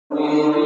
كما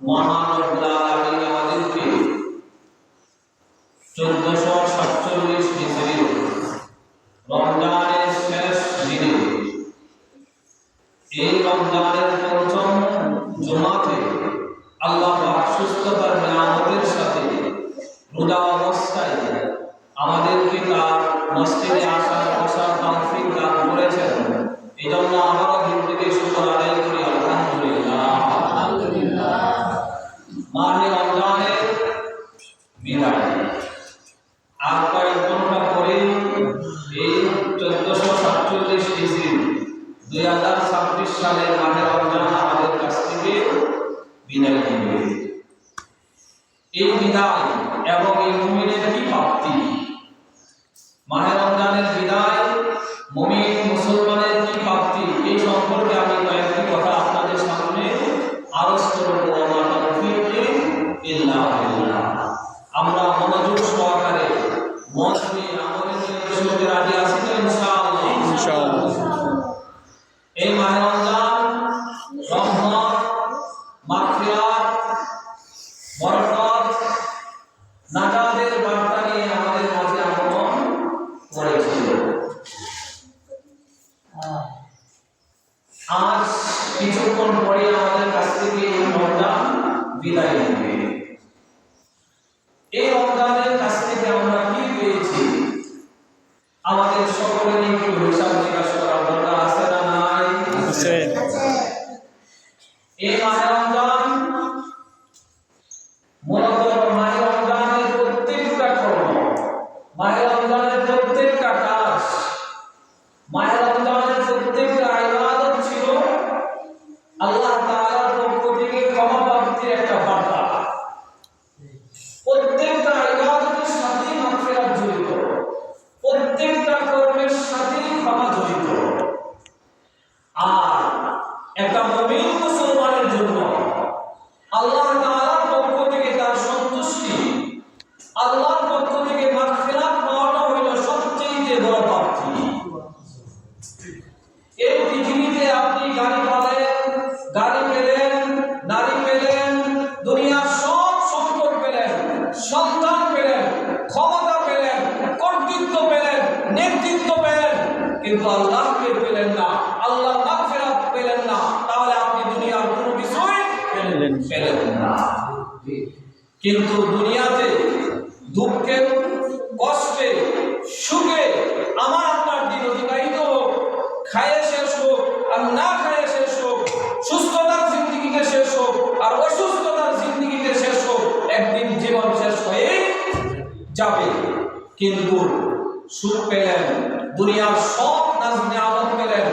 মহান রব্বুল আলামিন আমাদেরকে 1447 হিজরি রমজানের শেষ দিনে এই রমজানের প্রথম জুমাতে আল্লাহ পাক সুস্থতার নিয়ামতের সাথে রোজা অবস্থায় আমাদেরকে তার মসজিদে আসার বসার তৌফিক দান করেছেন। এই জন্য আমরা দিন থেকে শুকর আদায় করি আলহামদুলিল্লাহ। মাহে রমজানের বিদায় আর কয়েক ঘন্টা পরে এই 1447 হিজরি 2026 সালের মাহে রমজান আমাদের কাছ থেকে বিদায় নেবে। এই বিদায় এবং এই মুমিনের কি প্রাপ্তি, মাহে রমজানের বিদায় মুমিন মুসলমানের কি প্রাপ্তি, এই সম্পর্কে আমি কয়েকটি কথা আপনাদের সামনে আরজ করব। আমরা মনোযোগ সহকারে মন দিয়ে আমাদের শুনতে রাজি আছি তো ইনশাআল্লাহ। এই মাহে রমজান রহমত, মাগফিরাত, বরকত, নাজাতের বার্তা নিয়ে আমাদের মাঝে আগমন করেছিল। আজ কিছুক্ষণ পরে আমাদের কাছ থেকে এই রমজান বিদায় নেবে। এই রমজানের কাছ থেকে আমরা কি পেয়েছি আমাদের সকলেরই একটু হিসাব নিকাশ করার দরকার আছে না নাই? আছে। এই মাহে রমজান মূলত মাহে রমজানের প্রত্যেকটা কর্ম, মাহে রমজানের প্রত্যেকটা কাজ, মাহে রমজানের প্রত্যেকটা ইবাদত ছিল আল্লাহ তাআলার পক্ষ থেকে ক্ষমা প্রাপ্তির একটা বার্তা। প্রত্যেকটা ইবাদতের সাথে মাগফিরাত জড়িত, প্রত্যেকটা কর্মের সাথে ক্ষমা জড়িত। আর একটা মুমিন মুসলমানের জন্য আল্লাহ তাআলার পক্ষ থেকে তার সন্তুষ্টি, আল্লাহর পক্ষ থেকে মাগফিরাত পাওয়াটা হইল সবচেয়ে বড় প্রাপ্তি। এই পৃথিবীতে আপনি গাড়ি পালেন, গাড়ি পেলেন, নারী পেলেন, দুনিয়ার সব সম্পদ পেলেন, সন্তান পেলেন, ক্ষমতা পেলেন, কর্তৃত্ব পেলেন, নেতৃত্ব পেলেন, কিন্তু আল্লাহকে পেলেন না, আল্লাহর মাগফিরাত পেলেন না, তাহলে আপনি দুনিয়ার কোনো কিছুই পেলেন না। কিন্তু দুনিয়াতে দুঃখে, কষ্টে, সুখে আমার আপনার দিন অতিবাহিত হোক, খায়ে শেষ হোক আর না খায়ে শেষ হোক, সুস্থতার জিন্দেগিতে শেষ হোক আর অসুস্থতার জিন্দেগিতে শেষ হোক, একদিন জীবন শেষ হয়ে যাবে। কিন্তু সুখ পেলেন, দুনিয়ার সব নাজ নিয়ামত পেলেন,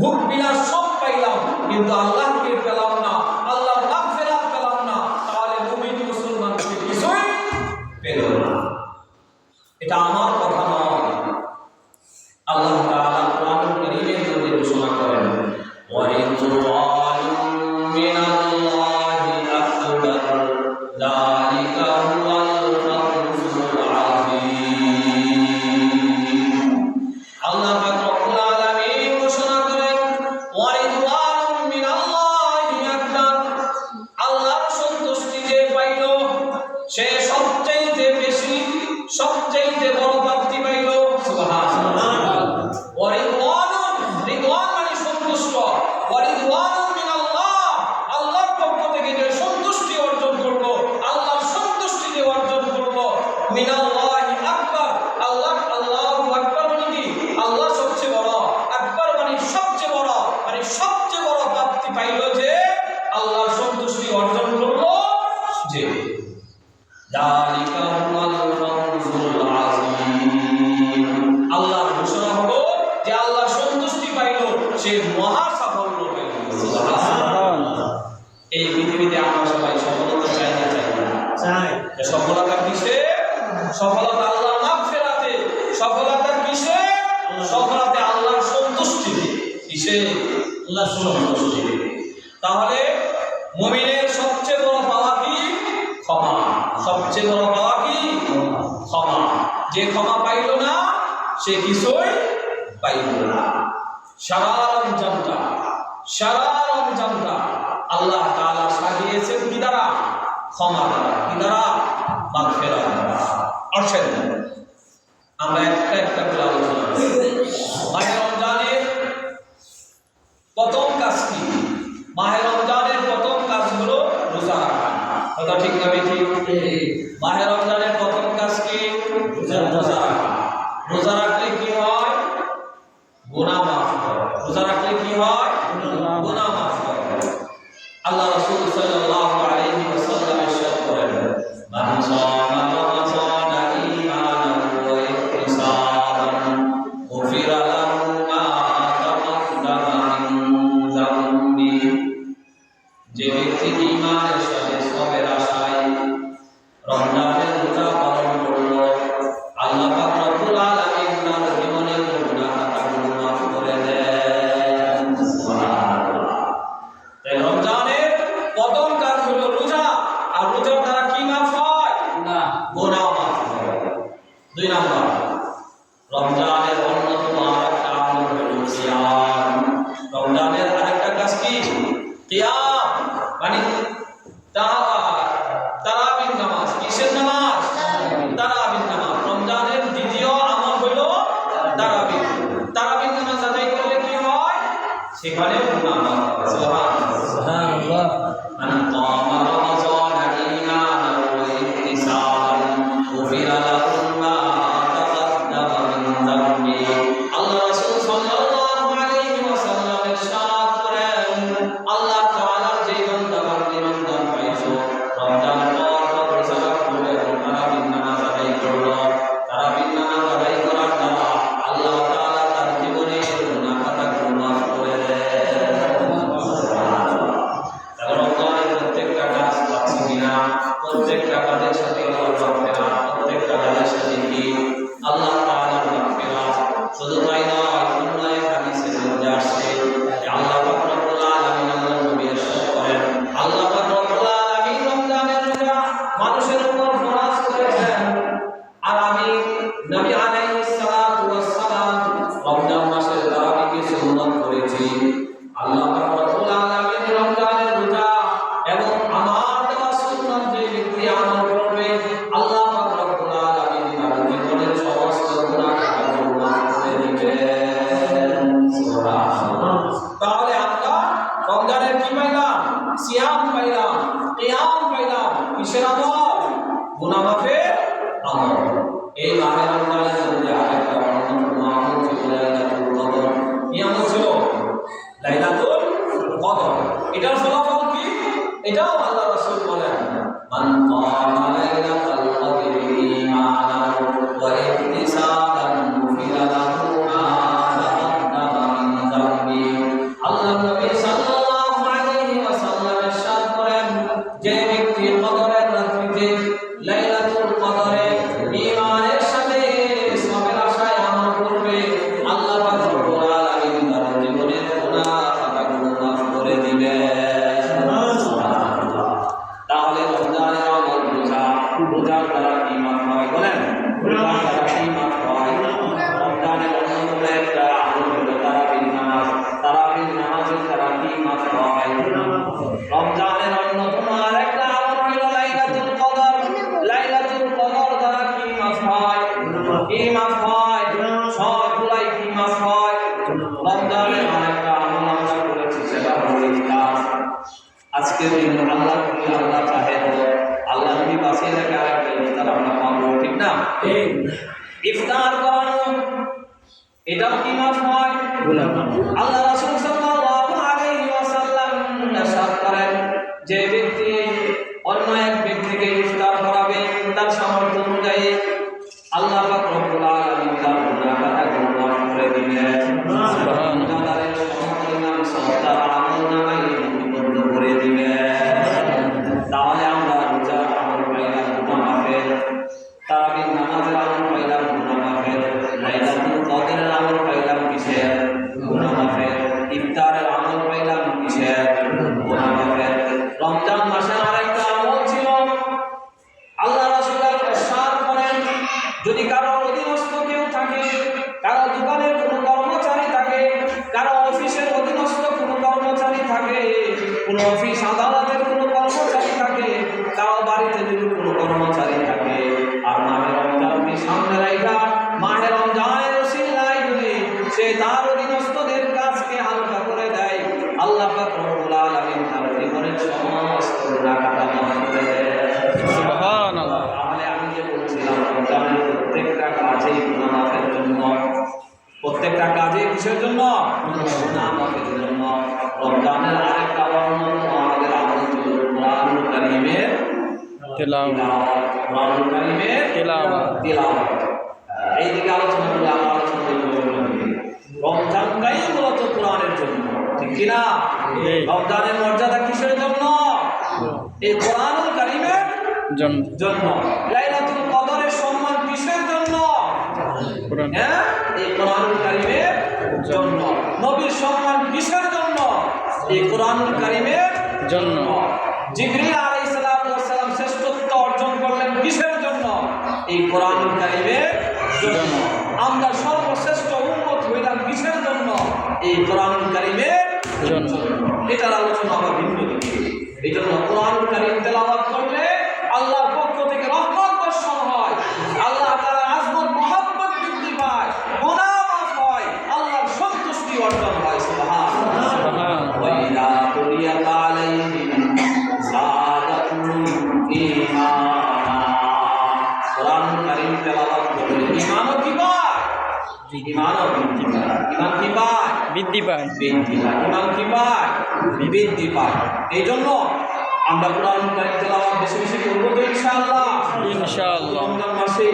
ভোগ বিলাস সব পাইলাম, কিন্তু আল্লাহকে পেলাম না, আল্লাহর মাগফিরাত পেলাম না, তাহলে মুমিন মুসলমান কিছুই পেল না। এটা আমার কথা নয়, আল্লাহ তাআলা কোরআনুল কারীমের মধ্যে ঘোষণা করেন, ওয়া রিদওয়ানুম মিনাল্লাহি আকবার যালিকা হুয়াল ফাওজুল আযীম। আল্লাহ পাক রব্বুল আলামিন ঘোষণা করেন, ওয়া রিদওয়ানুম মিনাল্লাহি আকবার, আল্লাহর সন্তুষ্টি যে পাইল সে সবচেয়ে বেশি, সবচেয়ে বড় প্রাপ্তি পাইল। সুবহানাল্লাহ। ওয়া রিদওয়ানুম, রিদওয়ান মানে সন্তুষ্ট, ওয়া রিদওয়ানুম মিনাল্লাহ, আল্লাহর পক্ষ থেকে যে সন্তুষ্টি অর্জন করলো, আল্লাহর সন্তুষ্টি যে অর্জন করলো, মিনাল্লাহি আকবার, আল্লাহ, আল্লাহু আকবার মানে কি? আল্লাহ সবচেয়ে বড়, আকবার মানে সবচেয়ে বড়, মানে সবচেয়ে বড় প্রাপ্তি পাইল যে আল্লাহর সন্তুষ্টি অর্জন করলো, যে যালিকা হুয়াল ফাওজুল আযীম। আল্লাহর ঘোষণা হলো যে আল্লাহর সন্তুষ্টি পাইল সে মহা সাফল্য পাইল। সুবহানাল্লাহ। এই পৃথিবীতে আমরা সবাই সফলতা চাই না, চাই না? চাই। সফলতা কিসে? সফলতা আল্লাহর মাগফিরাতে। সফলতা কিসে? সফলতা আল্লাহর সন্তুষ্টিতে। কিসে? আল্লাহর সন্তুষ্টিতে। তাহলে মুমিনের সবচেয়ে বড় পাওয়া কি? ক্ষমা। সবচেয়ে বড় পাওয়া কি? ক্ষমা। যে ক্ষমা পাইল না সে কিছুই পাইল না। সারা রমজানটা আল্লাহ তাআলা সাজিয়েছেন কি দ্বারা? ক্ষমা দ্বারা, কি দ্বারা? মাগফিরাত দ্বারা। আসেন আমরা একটা একটা করে আলোচনা করি। মাহে রমজানের প্রথম কাজ কি? মাহে রমজানের প্রথম কাজ হলো রোজা রাখা। কথা ঠিক না ঠিক? মাহে রমজানের প্রথম কাজ কি? রোজা রাখা। রোজা রাখলে কি হয়? গুনাহ মাফ হয়। রোজা রাখলে কি হয়? গুনাহ মাফ হয়। আল্লাহ রাসূল সাল্লাল্লাহু আলাইহি ওয়াসাল্লাম ইরশাদ করেন, মান সামা রমাযানা ঈমানান ওয়া ইহতিসাবান গুফিরা লাহু মা তাকাদ্দামা মিন যামবি। যে ব্যক্তি ঈমানের সাথে সবের আশায় রমজানের রোজা পালন করলো, আল্লাহ পাক রব্বুল আলামিন তার জীবনের গুনাহ খাতাগুলো মাফ করে দেন। সুবহানাল্লাহ। তাই রমজানের প্রথম কাজ হলো রোজা, আর রোজার দ্বারা কি মাফ হয়? গুনাহ মাফ হয়। 2 নাম্বার, রমজানের অন্যতম আরেকটা আমল হলো সিয়াম। রমজানের আরেকটা কাজ কি? কিয়াম, মানে তারাবির নামাজ। কিসের নামাজ? তারাবির নামাজ। রমজানের দ্বিতীয় আমল হলো তারাবির। তারাবির নামাজ আদায় করলে কি হয়? সেখানে গুনাহ মাফ হয়। সুবহানাল্লাহ। মান কামা রমাযানা ঈমানান ওয়া ইহতিসাবান গুফিরা লাহু মা তাকাদ্দামা মিন যামবি। আল্লাহ রাসূল সাল্লাল্লাহু আলাইহি ওয়াসাল্লাম ইরশাদ করেন, আল্লাহ তাআলার যে বান্দা বান্দি রমজান পাইছো, রমজান পর রোজা রাখলো এবং তারাবির নামাজ আদায় করলো, তারাবির নামাজ আদায় করার দ্বারা আল্লাহ তাআলা তার জীবনের গুনাহ খাতাগুলো মাফ করে দেন। তাহলে রমজানের প্রত্যেকটা কাজ পাচ্ছি কিনা? প্রত্যেকটা কাজের সাথে মাগফিরাত, প্রত্যেকটা কাজের সাথে কি? আল্লাহ তাআলার মাগফিরাত। শুধু তাই নয়, অন্য এক হাদিসে মধ্যে আসছে যে আল্লাহ পাক রব্বুল আলামিন, আল্লাহর নবী ইরশাদ করেন, আল্লাহ পাক রব্বুল আলামিন রমজানের রোজা মানুষের উপর ফরজ করেছেন, আর আমি নবী আলাইহিস সালাতু ওয়াস সালাম রমজান মাসের তারাবিকে সুন্নাত করেছি। আল্লাহ পাক রব্বুল আলামিন রমজানের রোজা এবং আমার দেওয়া সুন্নাত যে ব্যক্তি আমল করবে, আল্লাহ পাক রব্বুল আলামিন তার জীবনের সমস্ত গুনাহ খাতাগুলো মাফ করে দিবেন। সুবহানাল্লাহ। তাহলে আমরা রমজানের কি পাইলাম? সিয়াম পাইলাম, কিয়াম পাইলাম। কিসের আমল? গুনাহ মাফের আমল। এই মাহে রমজানের মধ্যে আরেকটা অন্যতম আমল ছিল লাইলাতুল কদর। কি আমল ছিল? লাইলাতুল কদর। এটার ফলাফল কি? এটাও আল্লাহ রাসূল বলেন, মান কামা লাইলাতুল কদরি ঈমানান ওয়া ইহতিসাবান গুফিরা লাহু মা তাকাদ্দামা মিন যামবি। আল্লাহর নবী সাল্লাল্লাহু আলাইহি ওয়াসাল্লাম ইরশাদ করেন, যে ব্যক্তি কদরের রাত্রিতে লাইলাতুল কদরে ঈমানের সাথে সবের আশায় আমল করবে, আল্লাহ পাক রব্বুল আলামিন তার জীবনের গুনাহ খাতাগুলো মাফ করে দিবেন। সুবহানাল্লাহ। তাহলে রমজানের আমল রোজা, রোজার দ্বারা কি মাফ হয়? বলেন, রোজার দ্বারা কি মাফ হয়? রমজানের অন্যতম একটা আমল হলো তারাবির নামাজ। তারাবির নামাজের দ্বারা কি মাফ হয়? রমজানের অন্যতম আরেকটা আমল হলো লাইলাতুল কদর। লাইলাতুল কদর দ্বারা কি মাফ হয়? কি মাফ হয়? সবগুলাই কি মাফ হয়? রমজানের আরেকটা আমল আমরা করেছি, সেটা হলো ইফতার। আজকের দিন আল্লাহ যদি আল্লাহ চাহে তো আল্লাহ যদি বাঁচিয়ে রাখে আরেকটা ইফতার আমরা পাবো, ঠিক না? ইফতার করানো, এটাও কি মাফ হয়? আল্লাহ রাসূল সাল্লাল্লাহু আলাইহি ওয়াসাল্লাম ইরশাদ করেন, যে ব্যক্তি অন্য এক ব্যক্তিকে ইফতার করাবে তার সামর্থ্য অনুযায়ী, আল্লাহ পাক রব্বুল আলামিন তার গুনাহ খাতাগুলো মাফ করে দিবেন। রমজানের সমপরিমাণ সওয়াব আমলনামায় লিপিবদ্ধ করে দিবেন। তাহলে আমরা রোজার আমল পাইলাম গুনাহ মাফের, তারাবির নামাজের আমল পাইলাম গুনাহ মাফের, লাইলাতুল কদরের আমল পাইলাম কিসের? গুনাহ মাফের। ইফতারের আমল পাইলাম কিসের? গুনাহ মাফের। রমজান মাসের আরেকটা আমল ছিল কোরআনুল কারীমের তিলাওয়াত। এই দিকে আলোচনা করলে আমরা আলোচনা করব রমজানটাই মূলত কোরআনের জন্য, ঠিক কি না? রমজানের মর্যাদা কিসের জন্য? এই কোরআনুল কারীমের জন্য। লাইলাতুল কদরের সম্মান কিসের জন্য? হ্যাঁ, এই কোরআনুল কারীমের জন্য। নবীর সম্মান কিসের জন্য? এই কোরআনুল কারীমের জন্য। জিবরিল আলাইহিস সালাম শ্রেষ্ঠত্ব অর্জন করলেন কিসের জন্য? এই কোরআনুল কারীমের জন্য। আমরা সর্বশ্রেষ্ঠ উম্মত হইলাম কিসের জন্য? এই কোরআনুল কারীমের জন্য। এটার আলোচনা আবার ভিন্ন দিকে। এই জন্য কোরআনুল কারীম তেলাওয়াত করলে আল্লাহর পক্ষ থেকে রহমত বর্ষণ হয়, আল্লাহ তাআলার আজমত মহব্বত বৃদ্ধি পায়, গুনাহ মাফ হয়, আল্লাহর সন্তুষ্টি অর্জন হয়। সুবহানাল্লাহ। ওয়া ইযা তুলিয়াত আলাইহিম যাদাতুহুম ঈমানা। কোরআনুল কারীম তেলাওয়াত করলে ঈমানও কি পায়? ঈমানও বৃদ্ধি পায়। ঈমান কি পায়? বৃদ্ধি পায়। ঈমান কি পায়? বৃদ্ধি পায়। এই জন্য আমরা কোরআনুল কারীম তেলাওয়াত বেশি বেশি করব তো ইনশাআল্লাহ। রমজান মাসে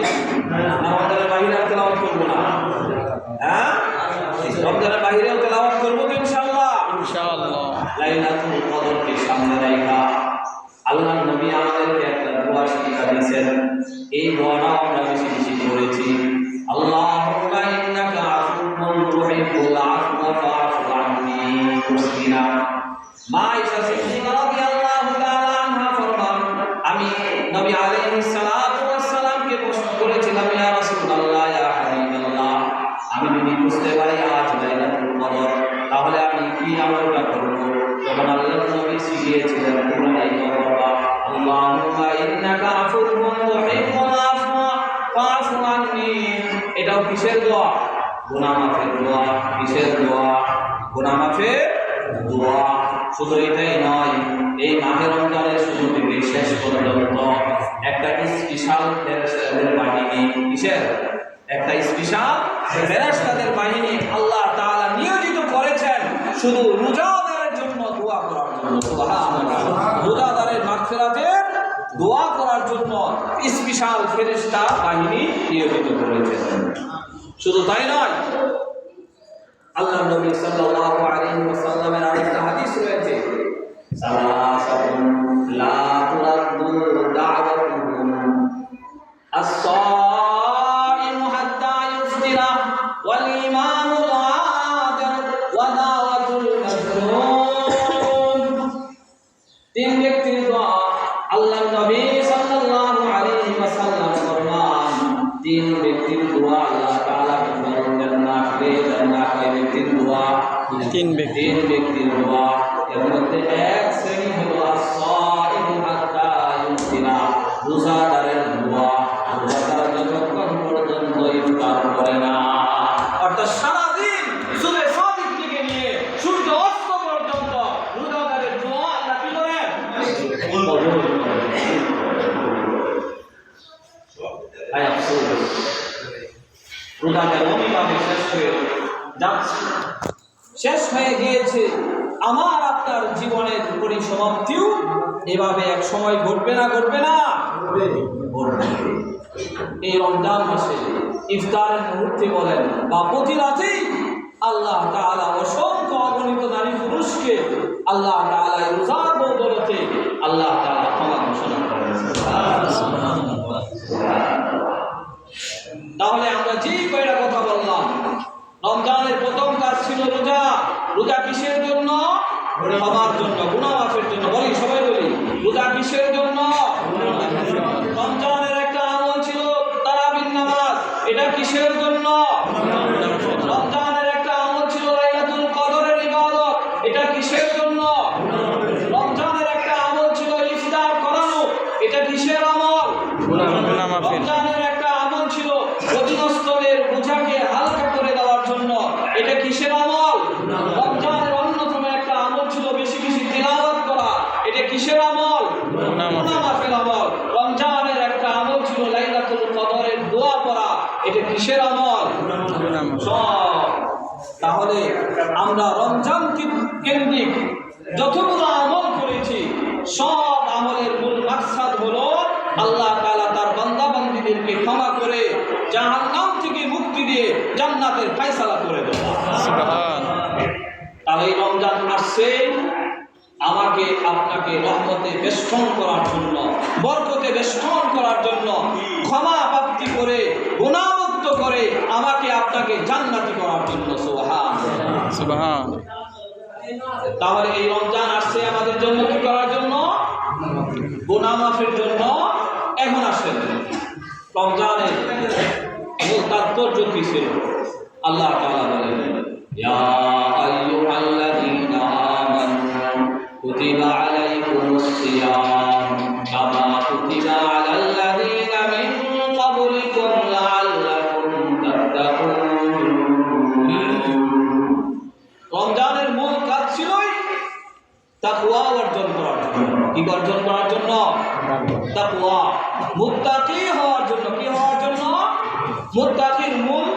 রমজানের বাইরে তেলাওয়াত করব না, হ্যাঁ, রমজানের বাইরেও তেলাওয়াত করব তো ইনশাআল্লাহ। লাইলাতুল কদরকে সামনে রাখা আল্লাহর নবী আমাদেরকে একটা দোয়া শিক্ষা দিয়েছেন। এই দোয়াটা আমরা বেশি বেশি করেছি। আল্লাহুম্মা ইন্নাকা আফুউন তুহিব্বুল আফওয়া ফাআফু আন্নী মুসলিমা। মা আয়েশা সিদ্দিকা রাদিয়াল্লাহু তাআলা আনহা ফরমান, আমি নবী আলাইহিস সালাতু ওয়াস সালামকে প্রশ্ন করেছিলাম, ইয়া রাসূলুল্লাহ, ইয়া হাবিবাল্লাহ, আমি যদি বুঝতে পারি আজ লাইলাতুল কদর, তাহলে আমি কি আমলটা করব? তখন আল্লাহর নবী শিখিয়েছিলেন তোমরা এই দোয়া, আল্লাহুম্মা ইন্নাকা আফুউন তুহিব্বুল আফওয়া ফাআফু আন্নী। এটাও কিসের দোয়া? গুনাহ মাফের দোয়া। কিসের দোয়া? গুনাহ মাফের দোয়া। শুধু এটাই নয়, এই মাহে রমজানের শুরু থেকে শেষ পর্যন্ত একটা স্পেশাল ফেরেশতাদের বাহিনী, কিসের? একটা স্পেশাল ফেরেশতাদের বাহিনী আল্লাহ তাআলা নিয়োজিত করেছেন শুধু রোজাদারের জন্য দোয়া করার জন্য। সুবহানাল্লাহ। রোজাদারের মাগফিরাতের দোয়া করার জন্য স্পেশাল ফেরেশতা বাহিনী নিয়োজিত করেছেন। শুধু তাই নয়, আল্লাহ নবী সাল্লাল্লাহু আলাইহি ওয়াসাল্লামের আরেকটা হাদিস রয়েছে, সালাসাতুন লা তুরাদ্দু দাওয়াতুহুম as-সাইমু হাত্তা ইফতিরা ওয়াল ইমামুল আদিল ওয়া দাওয়াতুল মাজনুন। তিন ব্যক্তির দোয়া আল্লাহ নবী সাল্লাল্লাহু আলাইহি ওয়াসাল্লাম ফরমান, তিন ব্যক্তির দোয়া আল্লাহ তাআলা তিন ব্যক্তির দোয়া। এর মধ্যে এক শ্রেণী হলো as-সাইমু হাত্তা ইফতিরা, রোজাদারের দোয়া। রোজাদার যতক্ষণ পর্যন্ত ইফতার করে না, অর্থাৎ সারাদিন সূর্য সাদিক থেকে নিয়ে সূর্য অস্ত পর্যন্ত রোজাদারের দোয়া আল্লাহ কি করেন? রোজাদার অনিভাবে শেষ হয়ে গিয়েছে। আমার আপনার জীবনের পরিসমাপ্তিও এভাবে এক সময় ঘটবে না? ঘটবে না? ঘটবে। এই রমজান মাসে ইফতারের মুহূর্তে বলেন বা প্রতি রাতেই আল্লাহ তাআলা অসংখ্য অগণিত নারী পুরুষকে আল্লাহ তাআলা রোজার বদৌলতে আল্লাহ তাআলা ক্ষমা ঘোষণা করেন। তাহলে আমরা যে কয়টা কথা বললাম, রমজানের প্রথম কাজ ছিল রোজা। রোজা কিসের জন্য? ক্ষমার জন্য, গুনাহ মাফের জন্য। বলি, সবাই বলি, রোজা কিসের জন্য? রমজানের একটা আমল ছিল তারাবির নামাজ। এটা কিসের জন্য? রমজানের একটা আমল ছিল লাইলাতুল কদরের ইবাদত। এটা কিসের জন্য? রমজানের একটা আমল ছিল ইফতার করানো। এটা কিসের আমল? রমজানের একটা আমল ছিল অধীনস্থদের বোঝাকে হালকা করে দেওয়ার জন্য। এটা কিসের আমল? রমজানের অন্যতম একটা আমল ছিল বেশি বেশি তিলাওয়াত করা। এটা কিসের আমল? গুনাহ মাফের আমল। রমজানের একটা আমল ছিল লাইলাতুল কদরের দোয়া পড়া। এটা কিসের আমল? তাহলে আমরা রমজান কেন্দ্রিক যতগুলো আমল করেছি, সব আমলের মূল মাকসাদ হলো আল্লাহ তাআলা তার বান্দা বান্দীদেরকে ক্ষমা করে জাহান্নাম থেকে মুক্তি দিয়ে জান্নাতের ফয়সালা করে দেন। সুবহানাল্লাহ। তাহলে এই রমজান আসছে আমাকে আপনাকে রহমতে বেষ্টন করার জন্য, বরকতে বেষ্টন করার জন্য, ক্ষমা প্রাপ্তি করে গুনাহমুক্ত করে আমাকে আপনাকে জান্নাতি করার জন্য। সুবহানাল্লাহ সুবহানাল্লাহ। তাহলে এই রমজান আসছে আমাদের জন্য কি করার জন্য? গুনাহ মাফের জন্য। এখন আসেন রমজানের মূল তাৎপর্য কি ছিল? আল্লাহ তাআলা বলেন, ইয়া আইয়ুহাল্লাযীনা আমানু কুতিবা আলাইকুমুস সিয়াম কামা কুতিবা আলাল লাযীনা মিন ক্বাবলিকুম লাআল্লাকুম তাত্তাকুন। রমজানের মূল কাজ ছিলই তাকওয়া অর্জন করার জন্য। কি অর্জন করার জন্য? তাকওয়া, মুত্তাকি হওয়ার জন্য। কি হওয়ার জন্য? মুত্তাকির মূল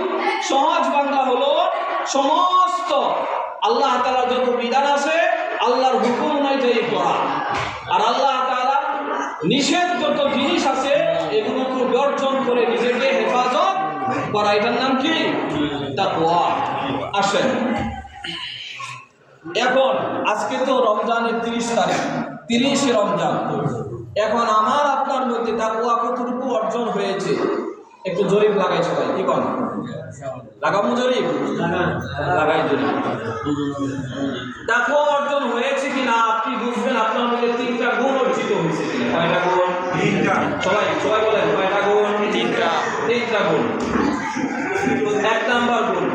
সহজ বাংলা হলো সমস্ত আল্লাহ তাআলার যত বিধান আছে আল্লাহর হুকুম অনুযায়ী করা, আর আল্লাহ তাআলা নিষেধ যত জিনিস আছে এগুলোকে বর্জন করে নিজেকে হেফাজত করা। এটার নাম কি? তাকওয়া। আসেন এখন আজকে তো রমজানের 30 তারিখ, 30 রমজান। এখন আমার আপনার মধ্যে তাকওয়া কতটুকু অর্জন হয়েছে একটু জরিপ লাগাই সবাই। কি বল? লাগাবো জরিপ? লাগাই জরিপ। তাকওয়া অর্জন হয়েছে কিনা আপনি বুঝবেন আপনার মধ্যে 3টা গুণ অর্জিত হয়েছে কিনা। কয়টা গুণ? 3টা। সবাই সবাই বলেন কয়টা গুণ? 3টা। 3টা গুণ। 1 নাম্বার গুণ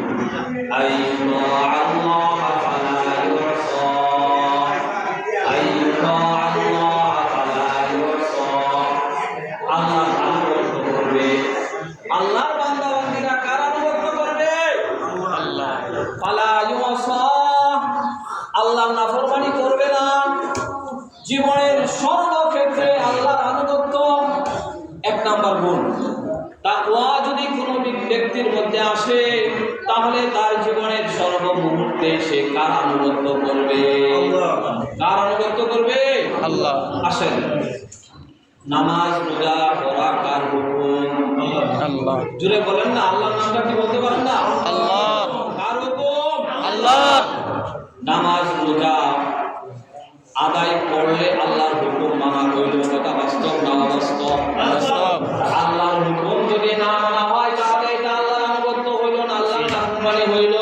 আল্লাহর বান্দা বান্দীরা কার আনুগত্য করবে? আল্লাহ। ফালা ইউসা, আল্লাহর নাফরমানি করবে না। জীবনের সর্বক্ষেত্রে আল্লাহর আনুগত্য 1 নাম্বার গুণ। তাকওয়া যদি কোনো ব্যক্তির মধ্যে আসে তাহলে তার জীবনের সর্বমুহূর্তে সে কার আনুগত্য করবে? আল্লাহ। কার আনুগত্য করবে? আল্লাহ। আসেন নামাজ রোজা পড়া কার হুকুম? আল্লাহ। জুড়ে বলেন না, আল্লাহর নামটা কি বলতে পারেন না? আল্লাহ। কার হুকুম? আল্লাহ। নামাজ রোজা আদায় করলে আল্লাহর হুকুম মানা হইল। কথা বাস্তব না অবাস্তব? বাস্তব। আল্লাহর হুকুম যদি না মানা হয় তাহলে এটা আল্লাহর আনুগত্য হইল না আল্লাহর নাফরমানি হইল?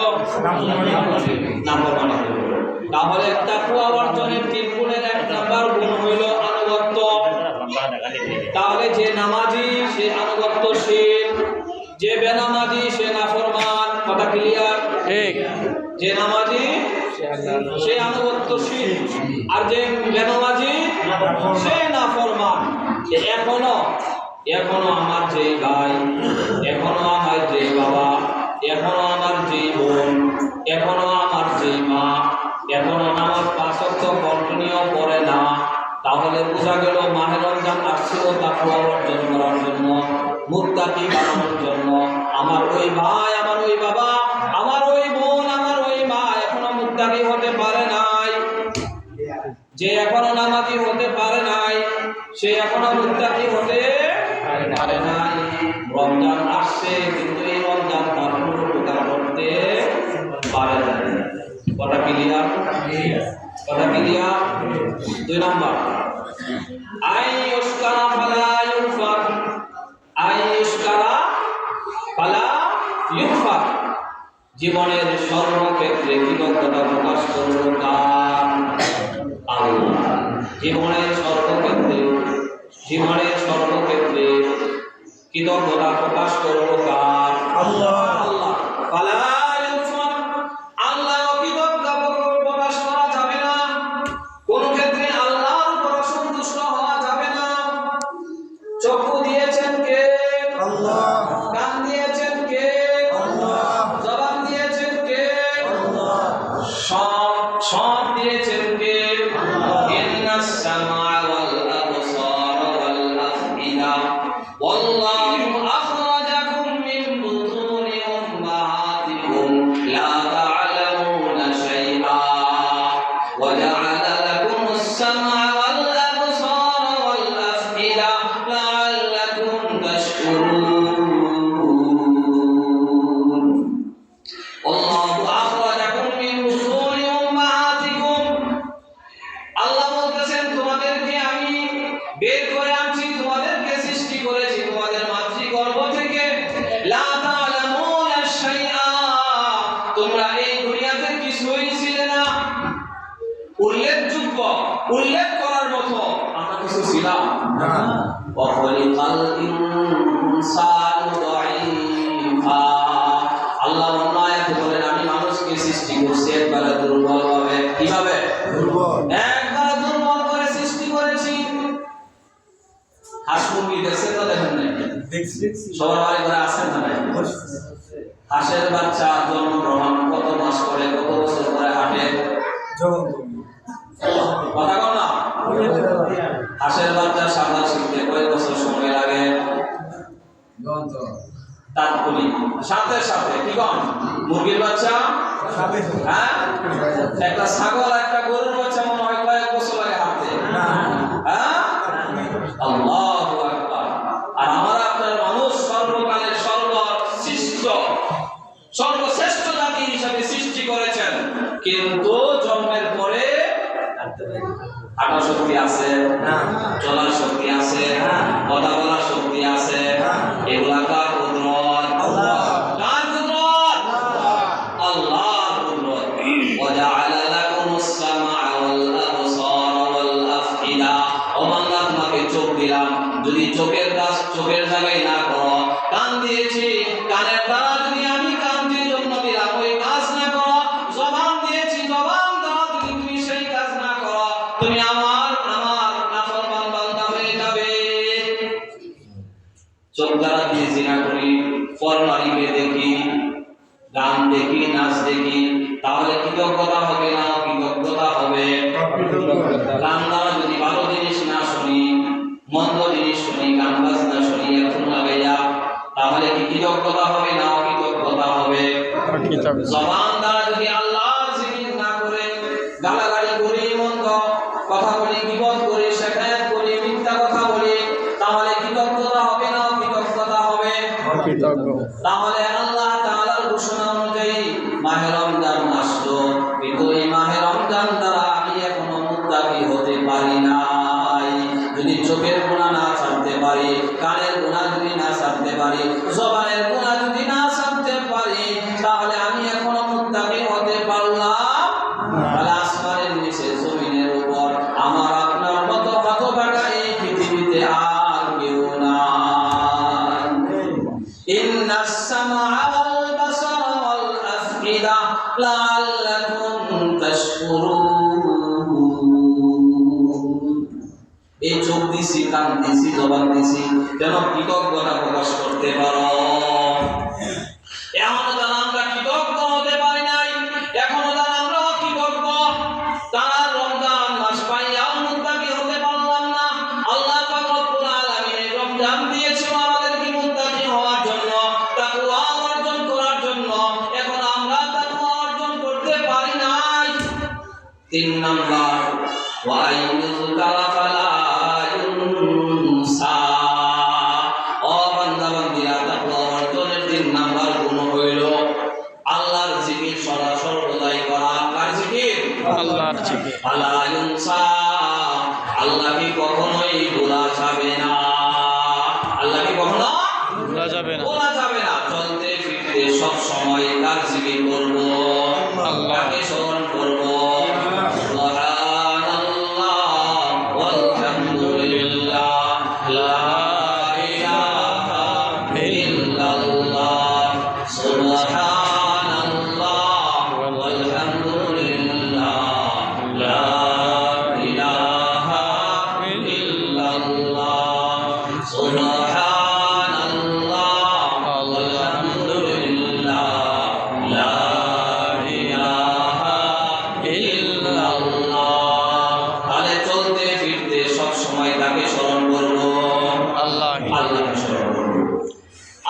নাফরমানি হইল। তাহলে তাকওয়া অর্জনের 3 গুণের 1 নাম্বার গুণ হইল আনুগত্য। তাহলে যে নামাজি সে আনুগত্যশীল, যে বেনামাজি সে নাফরমান। কথা ক্লিয়ার? ঠিক। যে নামাজি সে আনুগত্যশীল আর যে বেনামাজি সে নাফরমান। এখনো আমার যে ভাই, এখনো আমার যে বাবা, এখনো আমার যে বোন, এখনো আমার যে মা, এখনো নামাজ 5 ওয়াক্ত কন্টিনিউ করে না, তাহলে বোঝা গেল মাহে রমজান আসছিল তাকওয়া অর্জন করার জন্য, মুত্তাকি বানানোর জন্য। আমার ওই ভাই, আমার ওই বাবা, আমার ওই বোন, আমার ওই মা এখনো মুত্তাকি হতে পারে নাই। যে এখনো নামাজি হতে পারে নাই সে এখনো মুত্তাকি হতে পারে নাই। রমজান আসছে কিন্তু এই রমজান তার কোনো উপকার করতে পারে না। কথা ক্লিয়ার? কথা ক্লিয়ার? 2 নাম্বার আইয়ুশকারা ফালা ইউফার। আইয়ুশকারা ফালা ইউফার। জীবনের সর্বক্ষেত্রে কৃতজ্ঞতা প্রকাশ করব কার? আল্লাহ। জীবনের সর্বক্ষেত্রে কৃতজ্ঞতা প্রকাশ করব কার? আল্লাহ। আল্লাহ। ফালা ইউফার। আল্লাহ কৃতজ্ঞতা প্রকাশ করা যাবে না। কোন ক্ষেত্রে আল্লাহর উপর সন্তুষ্ট হওয়া যাবে না। চক্ষু দিয়েছেন কে? আল্লাহ। কান দিয়েছেন কে? আল্লাহ। জবান দিয়েছেন কে? আল্লাহ। সব দিয়েছেন কে? আল্লাহ। ইন্নাস সামা ওয়াল আবসার ওয়াল আফইদা ওয়াল্লাহু আখরাজাকুম মিন বুতুনি উম্মাহাতিকুম লা তা'লামুনা শাইআ ওয়া জা'আলা লাকুমুস সাম'a ওয়াল আবসার ওয়াল আফইদা বের করে আনছি, তোমাদেরকে সৃষ্টি করেছি তোমাদের মাতৃগর্ভ থেকে। লা তা'লামুনা শাইআ, তোমরা এই দুনিয়াতে কিছুই ছিলে না। উল্লেখযোগ্য, উল্লেখ করার মতো আমরা কিছু ছিলাম না। ওয়া খালিকাল ইনসানু দাঈফা, আল্লাহ অন্য আয়াতে বলেন আমি মানুষকে সৃষ্টি করছি একবারে দুর্বল ভাবে। কিভাবে? দুর্বল, একবারে দুর্বল করে সৃষ্টি করেছি। হাঁস মুরগি দেখছেন তো? দেখেন নাই? দেখছি। সবার বাড়ি ঘরে আছেন না? হাঁসের বাচ্চা জন্মগ্রহণ কত মাস করে, কত বছর পরে হাঁটে? কথা কও না। হাঁসের বাচ্চা সাঁতার শিখতে কয় বছর সময় লাগে? তাৎক্ষণিক, সাথে সাথে। কি কন? মুরগির বাচ্চা হ্যাঁ, একটা ছাগল একটা গরুর বাচ্চা মনে হয় কয়েক বছর লাগে হাঁটতে। হ্যাঁ, আল্লাহু আকবার। আর আমার আপনার মানুষ সর্বকালের সর্বশ্রেষ্ঠ সর্বশ্রেষ্ঠ জাতি হিসাবে সৃষ্টি করেছেন, কিন্তু জন্মের পরে হাঁটার শক্তি আছে না, চলার শক্তি আছে না, কথা বলার শক্তি আছে। এগুলা কার কুদরত? আল্লাহ। কার কুদরত? আল্লাহর কুদরত। ওয়া জাআলা লাকুমুস সামআ ওয়াল আবসারা ওয়াল আফইদা, ও বান্দা তোমাকে চোখ দিলাম, যদি চোখের কাজ চোখের জায়গায় না করো, কান দিয়েছি, কানের দ্বারা যদি আমি কানের জন্য দিলাম ওই কাজ না করো, জবান দিয়েছি, জবান দ্বারা যদি তুমি সেই কাজ না করো, তুমি আমার নাফরমান বান্দা হয়ে যাবে। চোখ দ্বারা দিয়ে জিনা করি, পরনারীকে দেখি, গান দেখি, নাচ দেখি, তাহলে কৃতজ্ঞতা হবে না কৃতজ্ঞতা হবে? গান দ্বারা যদি ভালো জিনিস না শুনি, মন্দ জিনিস শুনি, গান বাজনা শুনি এখন লাগাইয়া, তাহলে কি কৃতজ্ঞতা হবে না কৃতজ্ঞতা হবে? জবান দ্বারা যদি আল্লাহর জিকির না করে গালাগালি করি, মন্দ কথা বলি, গীবত করি, শেখায়ত করি, মিথ্যা কথা বলি, তাহলে কৃতজ্ঞতা হবে না কৃতজ্ঞতা হবে? তাহলে আল্লাহ তাআলার ঘোষণা অনুযায়ী মাহে রমজান আসলো, কিন্তু এই মাহে রমজান দ্বারা আমি এখনো মুত্তাকি হতে পারি নাই। যদি চোখের গুনাহ না ছাড়তে পারি, কানের গুনাহ যদি না ছাড়তে পারি, জবানের গুনাহ যদি না ছাড়তে পারি, তাহলে আমি এখনো মুত্তাকি হতে পারলাম না। আসমানের নিচে জমিনের উপর আমার আপনার মতো হতভাগা এই পৃথিবীতে আর কেউ নাই। ইন্নাস সামআ ওয়াল বাসারা ওয়াল আফইদা লাআল্লাকুম তাশকুরুন, এই চোখ দিছি, কান দিছি, জবান দিছি, যেন কৃতজ্ঞতা প্রকাশ করতে পারো। এখনো যেন আমরা কৃতজ্ঞ হতে পারি নাই, এখনো যেন আমরা অকৃতজ্ঞ, তারা রমজান মাস পাইয়াও মুত্তাকি হতে পারলাম না। আল্লাহ পাক রব্বুল আলামিন রমজান দিয়েছিল আমাদেরকে মুত্তাকি হওয়ার জন্য, তাকওয়া অর্জন করার জন্য, এখন আমরা তাকওয়া অর্জন করতে পারি নাই। 3 নাম্বার, ওয়া আইয়ুযকারা ফালা ইউনসা, ও বান্দা বান্দিরা, তাকওয়া অর্জনের 3 নাম্বার গুণ হইল আল্লাহর জিকির সর্বদাই করা। কার জিকির? আল্লাহর জিকির। ফালা ইউনসা, আল্লাহকে কখনোই ভোলা যাবে না, আল্লাহকে কখনো ভোলা যাবে না, ভোলা যাবে না। চলতে ফিরতে সব সময় কার জিকির করব? আল্লাহকে স্মরণ করব। সুবহানাল্লাহ ওয়ালহামদুলিল্লাহ লা ইলাহা ইল্লাল্লাহ, সুবহানাল্লাহ ওয়ালহামদুলিল্লাহ লা ইলাহা ইল্লাল্লাহ, সুবহানাল্লাহ ওয়ালহামদুলিল্লাহ লা ইলাহা ইল্লাল্লাহ। তাহলে চলতে ফিরতে সব সময় তাকে স্মরণ করব, আল্লাহকে স্মরণ করব।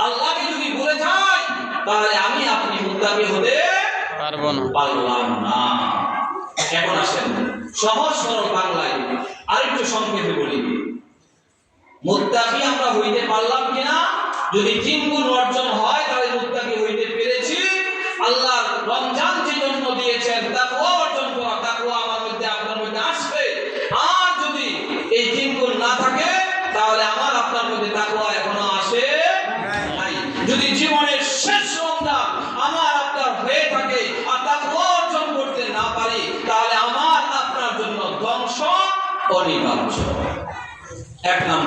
আল্লাহকে যদি ভুলে যাই, তাহলে আমি আপনি মুত্তাকি হতে পারলাম না। এখন আসেন সহজ সরল বাংলায় আরেকটু সংক্ষেপে বলি, মুত্তাকি আমরা হইতে পারলাম কিনা? যদি 3 গুণ অর্জন হয় তাহলে মুত্তাকি হইতে পেরেছি। আল্লাহ রমজান যে জন্য দিয়েছেন তাকওয়া অর্জন করা, তাকওয়া আমার মধ্যে আপনার মধ্যে আসবে। আর যদি এই 3 গুণ না থাকে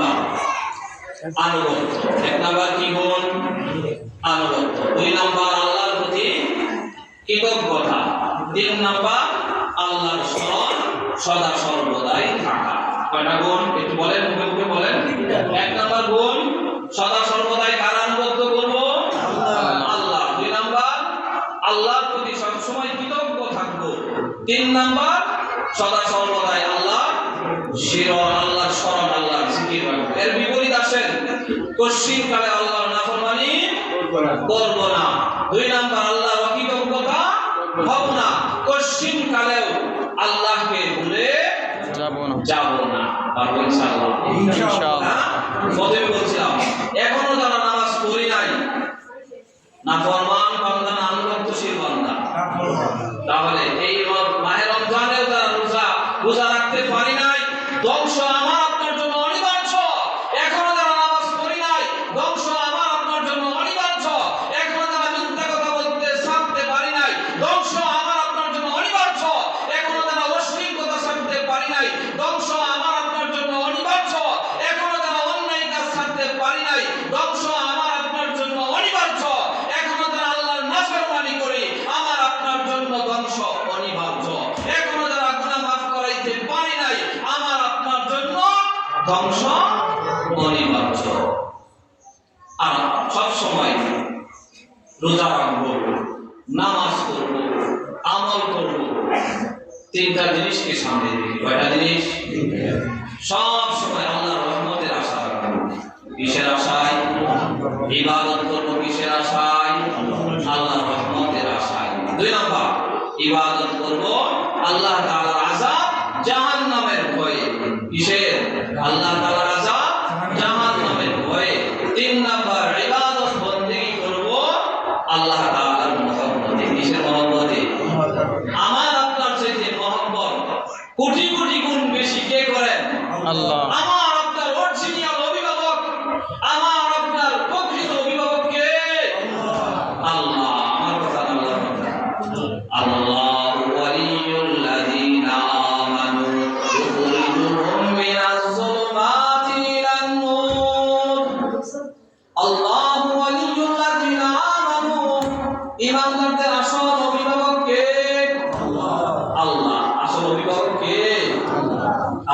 নাম্বার আনুগত্য। 1 নাম্বার কি গুণ? আনুগত্য। 2 নাম্বার আল্লাহর প্রতি কৃতজ্ঞতা। 3 নাম্বার আল্লাহর স্মরণ সদা সর্বদাই থাকা। কয়টা গুণ একটু বলেন, মুখে মুখে বলেন। 1 নাম্বার গুণ সদা সর্বদাই কার আনুগত্য করব? আল্লাহ। 2 নাম্বার আল্লাহর প্রতি সবসময় কৃতজ্ঞ থাকব। 3 নাম্বার সদা সর্বদাই আল্লাহ শিরন, আল্লাহর স্মরণ, আল্লাহর জিকির রাখব। এর বিপরীত আসেন, কশিন কালে আল্লাহর নাফরমানি করব না। 2 নাম্বার আল্লাহর অকৃতজ্ঞতা হব না। কশিন কালেও আল্লাহকে ভুলে যাব না। পারবো ইনশাআল্লাহ। ইনশাআল্লাহ। প্রথমে বলছিলাম এখনো যারা নামাজ পড়ি নাই, নাফরমান বান্দা না আনুগত্যশীল বান্দা, তাহলে এই মাহে রমজানেও যারা রোজা রাখতে পারি নাই, ধ্বংস আমার আপনার জন্য অনিবার্য। এখনো যারা নামাজ পড়ি নাই, ধ্বংস আমার আপনার জন্য অনিবার্য। এখনো যারা মিথ্যা কথা বলতে ছাড়তে পারি নাই, ধ্বংস আমার আপনার জন্য অনিবার্য। এখনো যারা অশ্লীল কথা ছাড়তে পারি নাই, ধ্বংস আমার আপনার জন্য অনিবার্য। এখনো যারা অন্যায় কাজ ছাড়তে পারি নাই, ধ্বংস আমার আপনার জন্য অনিবার্য। এখনো যারা আল্লাহর নাফরমানি করি, আমার আপনার জন্য ধ্বংস অনিবার্য। এখনো যারা গুনাহ মাফ করাইতে পারি নাই, আমার আপনার জন্য ধ্বংস অনিবার্য। আর সব সময় রোজা রাখবো, নামাজ করব, আমল করব, 3টা জিনিসকে সামনে রেখে। কয়টা জিনিস? সব সময় আল্লাহর রহমতের আশা রাখবো। কিসের আশায়? ইবাদত করব কিসের আশায়? আল্লাহর রহমতের আশায়। 2 নাম্বার ইবাদত করব আল্লাহ তাআলার আযাব জাহান্নামের ভয়ে। কিসের? আল্লাহ তাআলার আযাব জাহান্নামের ভয়ে। 3 নাম্বার ইবাদত বন্দেগী করব আল্লাহ তাআলার মহব্বতে। কিসের মহব্বতে? আমার আপনার চাইতে মহব্বত কোটি কোটি গুণ বেশি কে করেন? আল্লাহ। আমার আপনার অরিজিনাল অভিভাবক, আমার আপনার প্রকৃত অভিভাবক কে? আল্লাহ। আমার কথা আল্লাহর কথা। আল্লাহু ওয়ালিয়ুল্লাযীনা আমানু ইউখরিজুহুম মিনাজ যুলুমাতি ইলান নূর। আল্লাহু ওয়ালিয়ুল্লাযীনা আমানু, ঈমানদারদের আসল অভিভাবক কে? আল্লাহ। আসল অভিভাবক কে?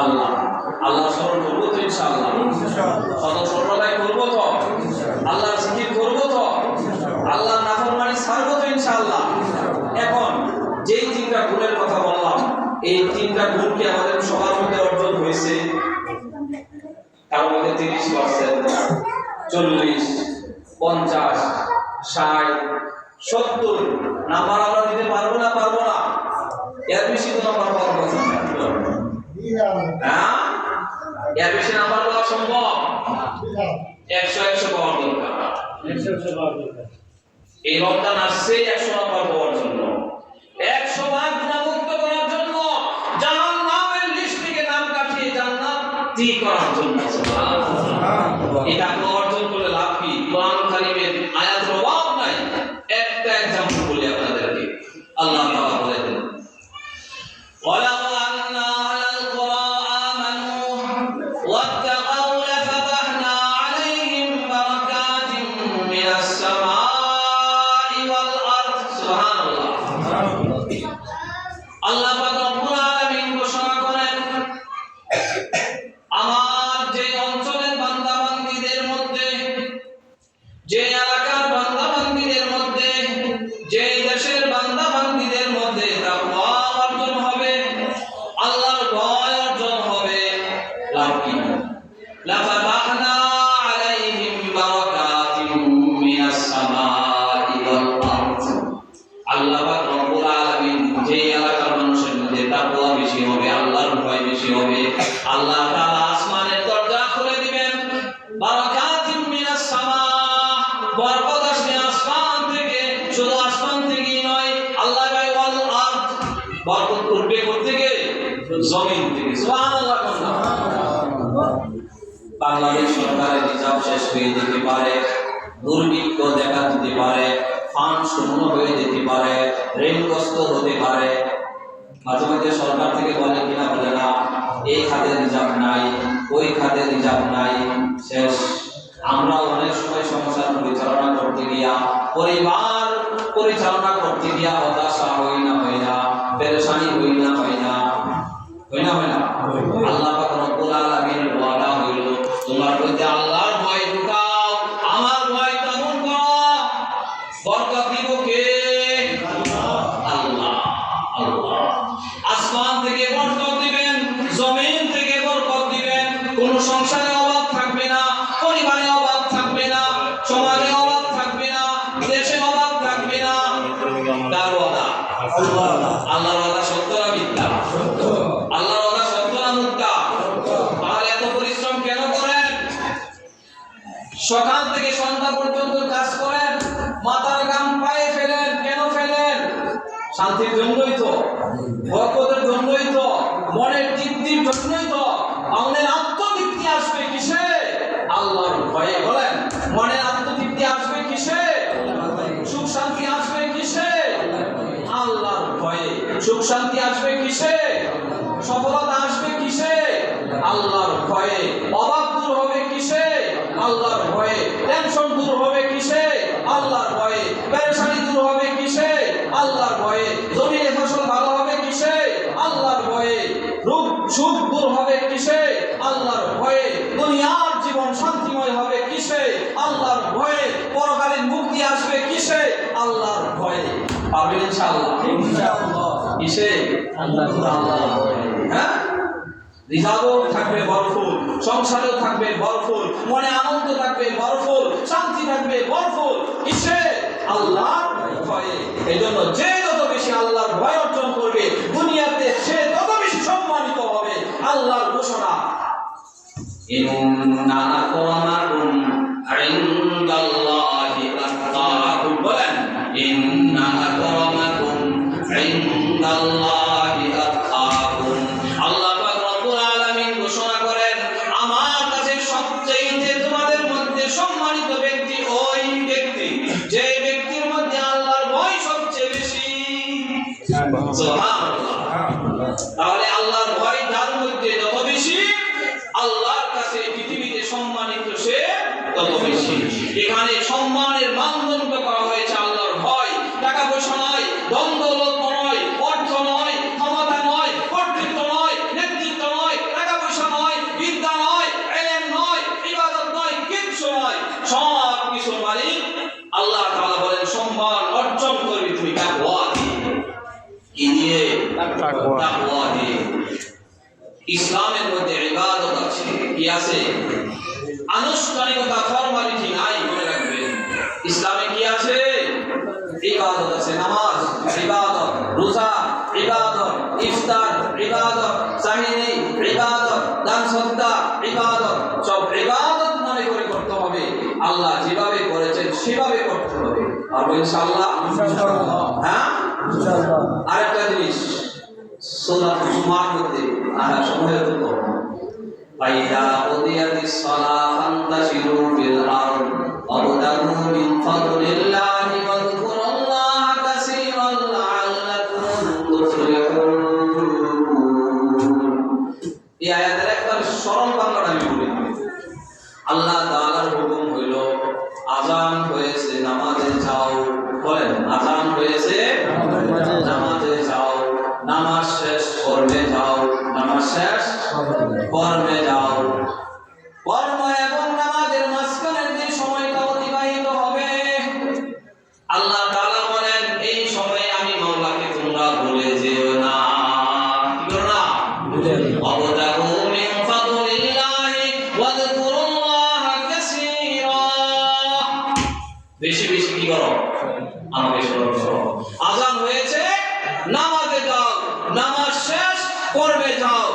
আল্লাহ। আল্লাহ স্মরণ করব তো ইনশাআল্লাহ। সদা সর্বদাই করব তো, আল্লাহর জিকির করব তো, আল্লাহর নাফরমানি ছাড়ব তো ইনশাআল্লাহ। এখন যেই 3টা গুণের কথা বললাম, এই 3টা গুণ কি আমাদের সবার মধ্যে অর্জন হয়েছে? কারো মধ্যে 30%, 40, 50, 60, 70 নাম্বার আমরা দিতে পারবো না? পারবো না? এর বেশি তো নাম্বার পাওয়ার কথা না। হ্যাঁ, এর বেশি নাম্বার পাওয়া সম্ভব? 100 পাওয়ার দরকার। এই রমজান আসছে 100 নাম্বার পাওয়ার জন্য, 100 বার গুনাহমুক্ত করার জন্য, জাহান্নামের লিস্ট থেকে নাম কাটিয়ে জান্নাতি করার জন্য। সুবহানাল্লাহ। এটা অর্জন করে লাভ কি? কোরআন কারীমের আয়াতের অভাব নাই। একটা एग्जांपल বলি আপনাদেরকে। আল্লাহ তাআলা বলেন, ওয়ালাউ আন্না আলাল কুরা আমানু ওয়াত্তাকাউ লাফাতাহনা আলাইহিম বারাকাতিন মিনাস সামাই ওয়াল আরদ। সুবহানাল্লাহ। আল্লাহ পাক রব্বুল আলামিন ঘোষণা করেন, আমার যে অঞ্চলের বান্দাবান্দীদের মধ্যে, যে এলাকার বান্দাবান্দীদের মধ্যে, যে দেশের বান্দাবান্দীদের মধ্যে তাকওয়া অর্জন হবে, আল্লাহর ভয় অর্জন হবে, লাভ কি? লাফাতাহনা আলাইহিম বারাকাতিন মিনাস সামাই ওয়াল আরদ। আল্লাহ পাক রব্বুল আলামিন যে এলাকার মানুষের মধ্যে তাকওয়া বেশি হবে, আল্লাহর ভয় বেশি হবে, আল্লাহ তাআলা আসমানের দরজা খুলে দিবেন। বারাকাতিন মিনাস সামা, বরকত আসবে আসমান থেকে। শুধু আসমান থেকেই নয়, আল্লাহ গায় ওয়াল আরদ, বরকত উঠবে কোথা থেকে? জমিন থেকে। সুবহানাল্লাহ। বাংলাদেশ সরকারের রিজার্ভ শেষ হয়ে যেতে পারে, দুর্ভিক্ষ দেখা দিতে পারে, ফান্ড শূন্য হয়ে যেতে পারে, ঋণগ্রস্ত হতে পারে, মাঝে মাঝে সরকার থেকে বলে কিনা বলে না, এই খাতে রিজার্ভ নাই, ওই খাতে রিজার্ভ নাই, শেষ। আমরা অনেক সময় সংসার পরিচালনা করতে গিয়া, পরিবার পরিচালনা করতে গিয়া হতাশা হই না, পেরেশানি হই না, আল্লাহ পাক রব্বুল আলামিনের ওয়াদা হইল, তোমার মধ্যে আল্লাহর ভয় ঢুকাও, আমার ভয় তেমন করো, বরকত দিব কে? আল্লাহ। আসমান থেকে বরকত দিবেন, জমিন থেকে বরকত দিবেন, কোন সংসারে অভাব থাকবে না, পরিবারে অভাব থাকবে না, সমাজে অভাব থাকবে না, দেশে অভাব থাকবে না। কার ওয়াদা? আল্লাহর ওয়াদা সত্য না মিথ্যা? আল্লাহর ওয়াদা সত্য না মিথ্যা? তাহলে এত পরিশ্রম কেন করেন? সকাল থেকে সন্ধ্যা পর্যন্ত কাজ করেন, মাথার ঘাম পায়ে ফেলেন, কেন ফেলেন? শান্তির জন্যই তো, বরকতের জন্যই তো, মনের তৃপ্তির জন্যই তো। আমাদের আত্মতৃপ্তি আসবে কিসে? আল্লাহর ভয়ে। বলেন, মনের আত্মতৃপ্তি আসবে কিসে? সুখ শান্তি আসবে কিসে? আল্লাহর ভয়ে। সুখ শান্তি আসবে কিসে? সফলতা আসবে কিসে? আল্লাহর ভয়ে। অভাব দূর হবে কিসে? আল্লাহর ভয়ে। টেনশন দূর হবে কিসে? আল্লাহর ভয়ে। পেরেশানি দূর হবে কিসে? আল্লাহর ভয়ে। জমিনে ফসল ভালো হবে কিসে? আল্লাহর ভয়ে। রোগ সুখ দূর হবে কিসে? আল্লাহর ভয়ে। দুনিয়ার জীবন শান্তিময় হবে কিসে? আল্লাহর ভয়ে। পরকালীন মুক্তি আসবে কিসে? আল্লাহর ভয়ে। পাবেন ইনশাআল্লাহ। কিসে? আল্লাহর ভয়ে। হ্যাঁ, রিজার্ভও থাকবে ভরপুর, সংসারেও থাকবে ভরপুর, মনে আনন্দ থাকবে ভরপুর, শান্তি থাকবে ভরপুর। কিসে? আল্লাহর ভয়ে। এই জন্য যে যত বেশি আল্লাহর ভয় অর্জন করবে দুনিয়াতে, সে তত বেশি সম্মানিত হবে। আল্লাহর ঘোষণা, ইন্না আকরামাকুম ইনদাল্লাহি আতকাকুম। বলেন, ইন্না আকরামাকুম ইনদাল্লাহি আতকাকুম। আল্লাহ পাক রব্বুল আলামিন ঘোষণা করেন, আমার কাছে সবচেয়ে তোমাদের মধ্যে সম্মানিত ব্যক্তি ওই ব্যক্তি যে ব্যক্তির মধ্যে আল্লাহর ভয় সবচেয়ে বেশি। সুবহানাল্লাহ। তাহলে আল্লাহর ভয় যার মধ্যে যত বেশি, আল্লাহর কাছে পৃথিবীতে সম্মানিত সে তত বেশি। এখানে সম্মানের মানদণ্ড করা হয়েছে আল্লাহর ভয়। টাকা পয়সা নয়, ধন দৌলত নয়, অর্থ নয়, ক্ষমতা নয়, কর্তৃত্ব নয়, নেতৃত্ব নয়, টাকা পয়সা নয়, বিদ্যা নয়, ইলম নয়, ইবাদত নয়, কিচ্ছু নয়। সব কিছু মালিক আল্লাহ তাআলা বলেন, সম্মান অর্জন করবি তুই তাকওয়া দিয়ে। কি দিয়ে? তাকওয়া দিয়ে। ইসলামের মধ্যে ইবাদত আছে, কি আছে? আনুষ্ঠানিকতা, ফরমালিটি নাই, মনে রাখবেন। ইসলামে কি আছে? ইবাদত আছে। নামাজ ইবাদত, রোজা ইবাদত, ইফতার ইবাদত, সাহিনী ইবাদত, দান সদকা ইবাদত। সব ইবাদত মনে করে করতে হবে। আল্লাহ যেভাবে করেছেন সেভাবে করতে হবে। আর ইনশাআল্লাহ, হ্যাঁ, ইনশাআল্লাহ। আরেকটা জিনিস, সূরা জুমার মধ্যে সময় তো ফাইদা উদিয়াতিস সালাহ ফান্তাশিরু ফিল আরদ ওয়াবতাগু মিন ফাদলিল্লাহি ওয়াযকুরুল্লাহা কাসীরান লাআল্লাকুম তুফলিহুন। এই আয়াতের একবার সরল বাংলাটা আমি বলি। আল্লাহ তাআলার হুকুম হইল, আযান হয়েছে নামাজে যাও। বলেন, আযান হয়েছে নামাজে যাও। নামাজ শেষ কর্মে যাও। নামাজ শেষ কর্মে যাও। কর্ম এবং নামাজের মাঝখানে যে সময়টা অতিবাহিত হবে, আল্লাহ তাআলা বলেন, এই সময়ে আমি মাওলাকে তোমরা ভুলে যেও না। কি করো না? ওয়াবতাগু মিন ফাদলিল্লাহি ওয়াযকুরুল্লাহা কাসীরা। বেশি বেশি কি করো? আমাকে স্মরণ করো। আযান হয়েছে, নামাজে যাও। নামাজ শেষ, কর্মে যাও।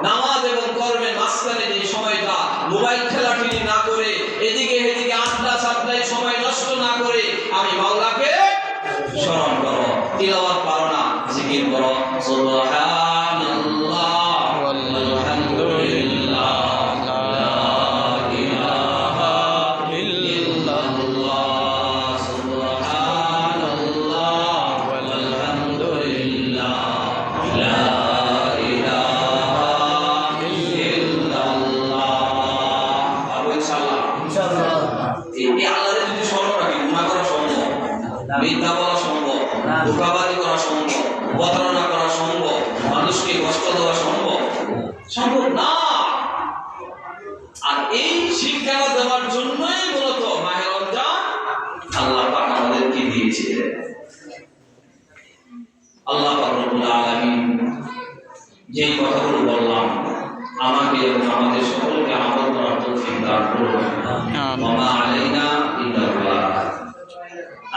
নামাজ এবং কর্মের মাঝখানে যে সময়টা, মোবাইল খেলাঠেলি না করে, এদিকে এদিকে আড্ডা সাড্ডায় সময় নষ্ট না করে আমি মাওলাকে স্মরণ করো। তিলাওয়াত পারো না, জিকির করো, সুবহানাল্লাহ ওয়ালহামদুলিল্লাহ লা ইলাহা ইল্লাল্লাহ সুবহানাল্লাহ ওয়ালহামদুলিল্লাহ লা এই আল্লাহর যদি স্মরণ রাখি, গুনাহ করা সম্ভব, মিথ্যা বলা সম্ভব, ধোঁকাবাজি করা সম্ভব, প্রতারণা করা সম্ভব, মানুষকে কষ্ট দেওয়া সম্ভব? সম্ভব না। আর এই শিক্ষা দেওয়ার জন্যই মূলত মাহে রমজান আল্লাহ পাক আমাদেরকে দিয়েছিলেন। আল্লাহ পাক রব্বুল আলামিন যে কথাগুলো বললাম আমাকে এবং আমাদের সকলকে আমল করার তৌফিক দান করুন। ওয়া মা আলাইনা ইল্লাল বালাগ।